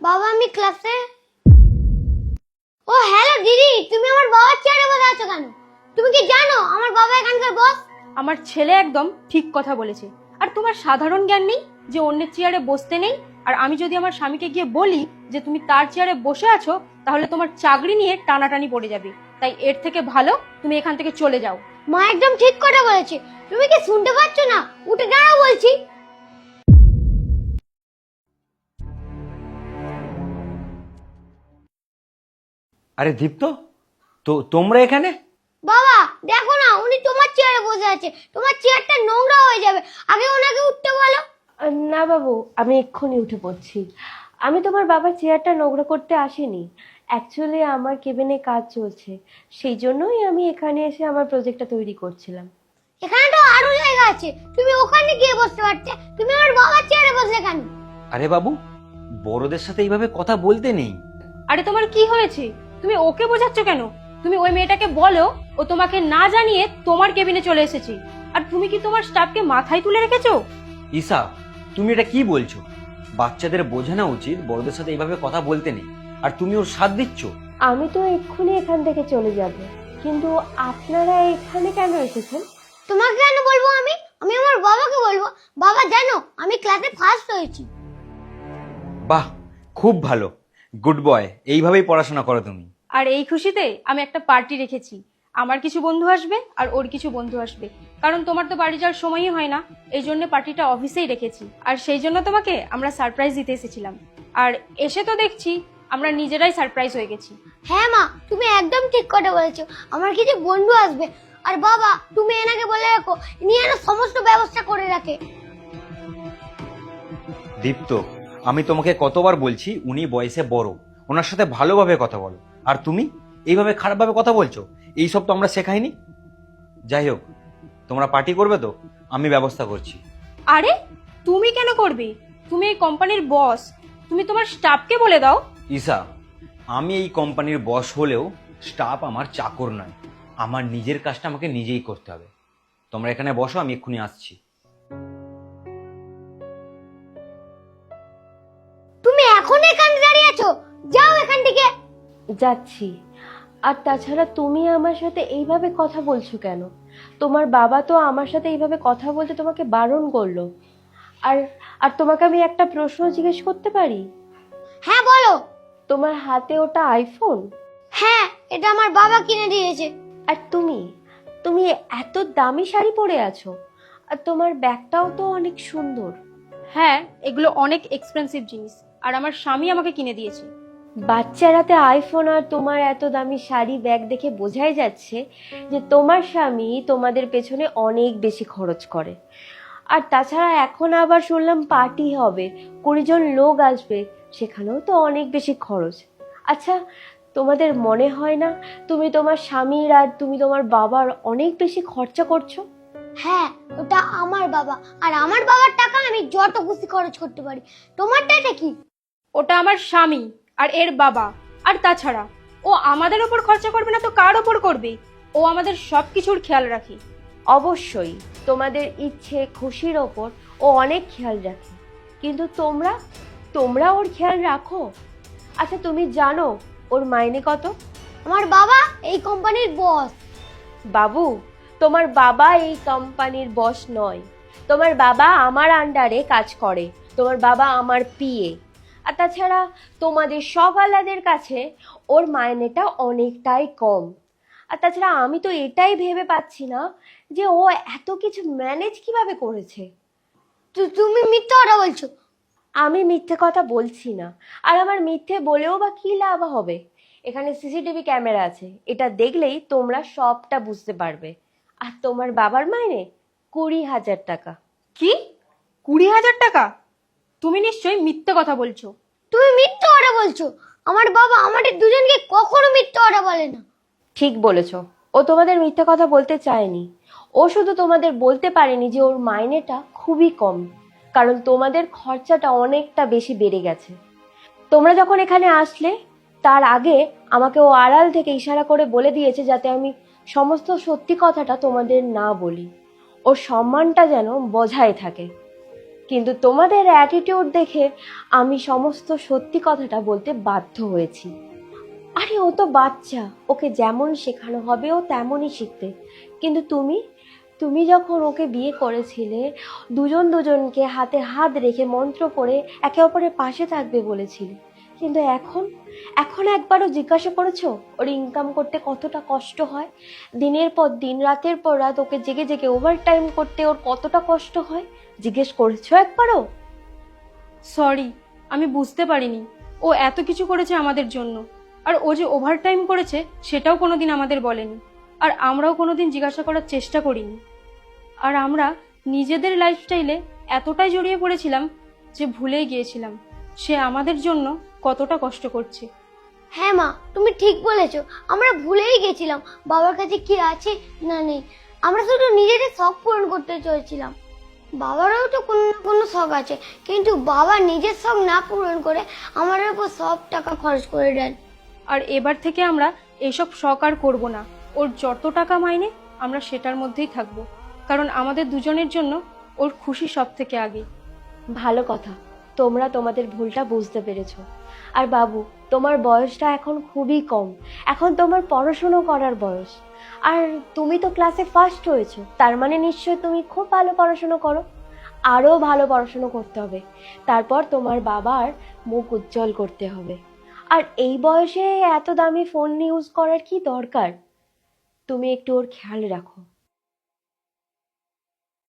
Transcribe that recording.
বাবা আমি ক্লাসে। ও হ্যালো দিদি, তুমি আমার বাবার চেয়ারে বসে আছো কেন? তুমি কি জানো আমার বাবা এখানকার বস? আমার ছেলে একদম ঠিক কথা বলেছে। আর তোমার সাধারণ জ্ঞান নেই যে অন্যের চেয়ারে বসতে নেই? আর আমি যদি আমার স্বামীকে গিয়ে বলি যে তুমি তার চেয়ারে বসে আছো, তাহলে তোমার চাকরি নিয়ে টানাটানি পড়ে যাবে। তাই এর থেকে ভালো তুমি এখান থেকে চলে যাও। মা একদম ঠিক কথা বলেছে। তুমি কি শুনতে পাচ্ছ না? উঠে দাঁড়াও বলছি। আরে দীপ্ত, তো তোমরা এখানে? বাবা দেখো না, উনি তোমার চেয়ারে বসে আছে। তোমার চেয়ারটা নোংরা হয়ে যাবে, আগে ওনাকে উঠতে বলো। না বাবু, আমি এক্ষুনি উঠে পড়ছি। আমি তোমার বাবার চেয়ারটা নোংরা করতে আসিনি। অ্যাকচুয়ালি আমার কেবিনে কাজ চলছে, সেই জন্যই আমি এখানে এসে আমার প্রজেক্টটা তৈরি করছিলাম। এখানে তো আরো জায়গা আছে, তুমি ওখানে গিয়ে বসতে পারতে। তুমি আমার বাবার চেয়ারে বসলে কেন? আরে বাবু, বড়দের সাথে এইভাবে কথা বলতে নেই। আরে তোমার কি হয়েছে? তুমি ওকে বোঝাচ্ছ কেন? তুমি ওই মেয়েটাকে বলো ও তোমাকে না জানিয়ে তোমার কেবিনে চলে এসেছে। আর তুমি কি তোমার স্টাফকে মাথায় তুলে রেখেছো? ঈশা, তুমি এটা কি বলছো? বাচ্চাদের বোঝানো উচিত বড়দের সাথে এইভাবে কথা বলতে নেই, আর তুমি ওর সাথ দিচ্ছ। আমি তো এক্ষুনি এখান থেকে চলে যাব, কিন্তু আপনারা এখানে কেন এসেছেন? তোমাকে কেন বলবো? আমি আমি আমার বাবাকে বলবো। বাবা জানো, আমি ক্লাসে ফার্স্ট হয়েছি। বাহ, খুব ভালো, গুড বয়। এইভাবেই পড়াশোনা করো তুমি। আর এই খুশিতে আমি একটা পার্টি রেখেছি। আমার কিছু বন্ধু আসবে আর ওর কিছু বন্ধু আসবে। কারণ তোমার তো বাড়ি যাওয়ার সময়ই হয় না, এই জন্য পার্টিটা অফিসেই রেখেছি। আর সেই জন্য তোমাকে আমরা সারপ্রাইজ দিতে এসেছিলাম। আর এসে তো দেখছি আমরা নিজেরাই সারপ্রাইজ হয়ে গেছি। হ্যাঁ মা, তুমি একদম ঠিক কথা বলেছো। আমার কিছু বন্ধু আসবে। আর বাবা তুমি এনাকে বলে রাখো, ইনি যেন সমস্ত ব্যবস্থা করে রাখে। দীপ্ত, আমি তোমাকে কতবার বলছি উনি বয়সে বড়, ওনার সাথে ভালোভাবে কথা বলো। আর তুমি এইভাবে খারাপভাবে কথা বলছো। এইসব তো আমরা শেখাইনি। যাই হোক, তোমরা পার্টি করবে তো আমি ব্যবস্থা করছি। আরে তুমি কেন করবে? তুমি এই কোম্পানির বস, তুমি তোমার স্টাফকে বলে দাও। ঈশা, আমি এই কোম্পানির বস হলেও স্টাফ আমার চাকর নয়। আমার নিজের কাজটা আমাকে নিজেই করতে হবে। তোমরা এখানে বসো, আমি এক্ষুনি আসছি। তুমি এখন এখানে দাঁড়িয়ে আছো, যাও এখান থেকে। যাচ্ছি। আর তাছাড়া তুমি আমার সাথে এইভাবে কথা বলছো কেন? তোমার বাবা তো আমার সাথে এইভাবে কথা বলতে তোমাকে বারণ করলো। আর আর তোমাকে আমি একটা প্রশ্ন জিজ্ঞেস করতে পারি? হ্যাঁ বলো। তোমার হাতে ওটা আইফোন? হ্যাঁ, এটা আমার বাবা কিনে দিয়েছে। আর তুমি তুমি এত দামি শাড়ি পরে আছো, আর তোমার ব্যাগটাও তো অনেক সুন্দর। হ্যাঁ, এগুলো অনেক এক্সপেন্সিভ জিনিস, আর আমার স্বামী আমাকে কিনে দিয়েছে। বাচ্চার হাতে আইফোন আর তোমার এত দামি শাড়ি ব্যাগ দেখে বোঝাই যাচ্ছে যে তোমার স্বামী তোমাদের পেছনে অনেক বেশি খরচ করে। আর তাছাড়া এখন আবার শুনলাম পার্টি হবে, 20 জন লোক আসবে, সেখানেও তো অনেক বেশি খরচ। আচ্ছা, তোমাদের মনে হয় না তুমি তোমার স্বামীর আর তুমি তোমার বাবার অনেক বেশি খরচা করছো? হ্যাঁ, ওটা আমার বাবা, আর আমার বাবার টাকা আমি যত খুশি খরচ করতে পারি। তোমারটা এটা কি? ওটা আমার স্বামী আর এর বাবা। আর তাছাড়া ও আমাদের ওপর খরচা করবে না তো কার ওপর করবে? ও আমাদের সবকিছুর খেয়াল রাখে। অবশ্যই তোমাদের ইচ্ছে খুশির ওপর ও অনেক খেয়াল রাখে, কিন্তু তোমরা তোমরা ওর খেয়াল রাখো? আচ্ছা, তুমি জানো ওর মাইনে কত? আমার বাবা এই কোম্পানির বস। বাবু, তোমার বাবা এই কোম্পানির বস নয়। তোমার বাবা আমার আন্ডারে কাজ করে, তোমার বাবা আমার পিএ। আর তাছাড়া তোমাদের সব আলাদের কাছে ওর মাইনেটা অনেকটাই কম। আর তাছাড়া আমি তো এটাই ভেবে পাচ্ছি না যে ও এত কিছু ম্যানেজ কিভাবে করেছে। তুমি মিথ্যা কথা বলছো। আমি মিথ্যে কথা বলছি না, আর আমার মিথ্যে বলেও বা কি লাভ হবে? এখানে সিসিটিভি ক্যামেরা আছে, এটা দেখলেই তোমরা সবটা বুঝতে পারবে। আর তোমার বাবার মাইনে 20,000 টাকা। কি? 20,000 টাকা? তুমি নিশ্চয়ই মিথ্যে কথা বলছো। তুমি মিথ্যা কথা বলছো। আমার বাবা আমাদের দুজনকে কখনো মিথ্যা কথা বলে না। ঠিক বলেছ, ও তোমাদের মিথ্যে কথা বলতে চায়নি। ও শুধু তোমাদের বলতে পারেনি যে ওর মাইনেটা খুবই কম, কারণ তোমাদের খরচাটা অনেকটা বেশি বেড়ে গেছে। তোমরা যখন এখানে আসলে তার আগে আমাকে ও আড়াল থেকে ইশারা করে বলে দিয়েছে যাতে আমি সমস্ত সত্যি কথাটা তোমাদের না বলি, ওর সম্মানটা যেন বজায় থাকে। কিন্তু তোমাদের অ্যাটিটিউড দেখে আমি সমস্ত সত্যি কথাটা বলতে বাধ্য হয়েছি। আরে ও তো বাচ্চা, ওকে যেমন শেখানো হবে ও তেমনই শিখবে। কিন্তু তুমি তুমি যখন ওকে বিয়ে করেছিলে, দুজন দুজনকে হাতে হাত রেখে মন্ত্র পড়ে একে অপরের পাশে থাকবে বলেছিলে। কিন্তু এখন এখন একবারও জিজ্ঞাসা করেছো ওর ইনকাম করতে কতটা কষ্ট হয়? দিনের পর দিন, রাতের পর রাত ওকে জেগে জেগে ওভার টাইম করতে ওর কতটা কষ্ট হয়? জিজ্ঞেস করেছো একবারও? সরি, আমি বুঝতে পারিনি ও এত কিছু করেছে আমাদের জন্য। আর ও যে ওভারটাইম করেছে সেটাও কোনোদিন আমাদের বলেনি, আর আমরাও কোনোদিন জিজ্ঞাসা করার চেষ্টা করিনি। আর আমরা নিজেদের লাইফস্টাইলে এতটাই জড়িয়ে পড়েছিলাম যে ভুলেই গিয়েছিলাম সে আমাদের জন্য কতটা কষ্ট করছে। হ্যাঁ মা, তুমি ঠিক বলেছো। আমরা ভুলেই গেছিলাম বাবার কাছে কি আছে না নেই। আমরা শুধু নিজেদের শখ পূরণ করতে চেয়েছিলাম। বাবারও তো কোনো না কোনো শখ আছে, কিন্তু বাবা নিজের শখ না পূরণ করে আমাদের উপর সব টাকা খরচ করে দেন। আর এবার থেকে আমরা এইসব শখ আর করবো না। ওর যত টাকা মাইনে আমরা সেটার মধ্যেই থাকবো, কারণ আমাদের দুজনের জন্য ওর খুশি সব থেকে আগে। ভালো কথা, তোমরা তোমাদের ভুলটা বুঝতে পেরেছো। আর বাবু, তোমার বয়সটা এখন খুবই কম, এখন তোমার পড়াশুনো করার বয়স। আর তুমি তো ক্লাসে ফার্স্ট হয়েছো, তার মানে নিশ্চয়ই তুমি খুব ভালো পড়াশুনো করো। আরও ভালো পড়াশুনো করতে হবে, তারপর তোমার বাবার মুখ উজ্জ্বল করতে হবে। আর এই বয়সে এত দামি ফোন ইউজ করার কি দরকার? তুমি একটু ওর খেয়াল রাখো।